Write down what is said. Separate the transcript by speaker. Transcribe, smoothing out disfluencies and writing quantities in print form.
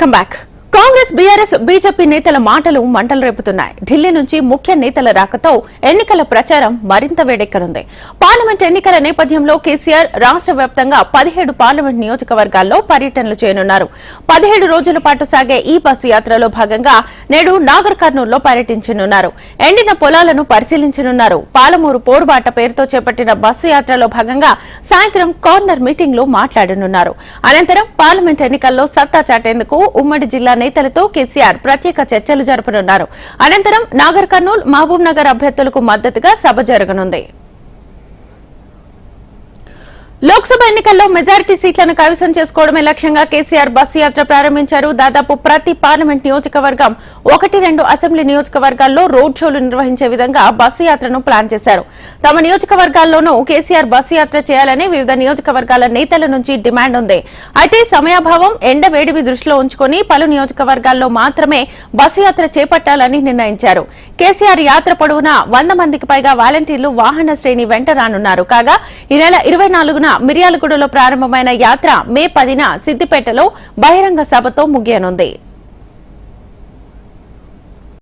Speaker 1: Come back. Congress BRS BJP నేతల మాటలు మంటలు రేపుతున్నాయి. ఢిల్లీ నుంచి ముఖ్య నేతల రాకతో ఎన్నికల ప్రచారం మరింత వేడెక్కనుంది. పార్లమెంట్ ఎన్నికల నేపథ్యంలో కేసీఆర్ రాష్ట్ర వ్యాప్తంగా 17 పార్లమెంట్ నియోజకవర్గాల్లో పర్యటనలు చేయనున్నారు. 17 రోజుల పాటు సాగే ఈ బస్సు యాత్రలో భాగంగా నేడు నాగర్ కర్నూల్లో పర్యటించనున్నారు. ఎండిన పొలాలను పరిశీలించనున్నారు. పాలమూరు పోరుబాట పేరుతో చేపట్టిన బస్సు యాత్రలో భాగంగా సాయంత్రం కార్నర్ మీటింగ్ లో మాట్లాడనున్నారు. అనంతరం పార్లమెంట్ ఎన్నికల్లో సత్తా చాటేందుకు ఉమ్మడి జిల్లా నేతలతో కేసీఆర్ ప్రత్యేక చర్చలు జరపనున్నారు. అనంతరం నాగర్ కర్నూల్, మహబూబ్ నగర్ అభ్యర్థులకు మద్దతుగా సభ జరగనుంది. లోక్సభ ఎన్నికల్లో మెజారిటీ సీట్లను కైవసం చేసుకోవడమే లక్ష్యంగా కేసీఆర్ బస్సు యాత్ర ప్రారంభించారు. దాదాపు ప్రతి పార్లమెంట్ నియోజకవర్గం 1-2 అసెంబ్లీ నియోజకవర్గాల్లో రోడ్ షోలు నిర్వహించే విధంగా బస్సు యాత్రను ప్లాన్ చేశారు. తమ నియోజకవర్గాల్లోనూ కేసీఆర్ బస్సు యాత్ర చేయాలని వివిధ నియోజకవర్గాల నేతల నుంచి డిమాండ్ ఉంది. అయితే సమయాభావం, ఎండ వేడిమి దృష్టిలో ఉంచుకుని పలు నియోజకవర్గాల్లో మాత్రమే బస్సు యాత్ర చేపట్టాలని నిర్ణయించారు. కేసీఆర్ యాత్ర పొడవునా 100 మందికి పైగా వాలంటీర్లు వాహన శ్రేణి వెంట రానున్నారు. కాగా ఈ నెల 24న మిర్యాలగూడలో ప్రారంభమైన యాత్ర మే 10న సిద్దిపేటలో బహిరంగ సభతో ముగియనుంది.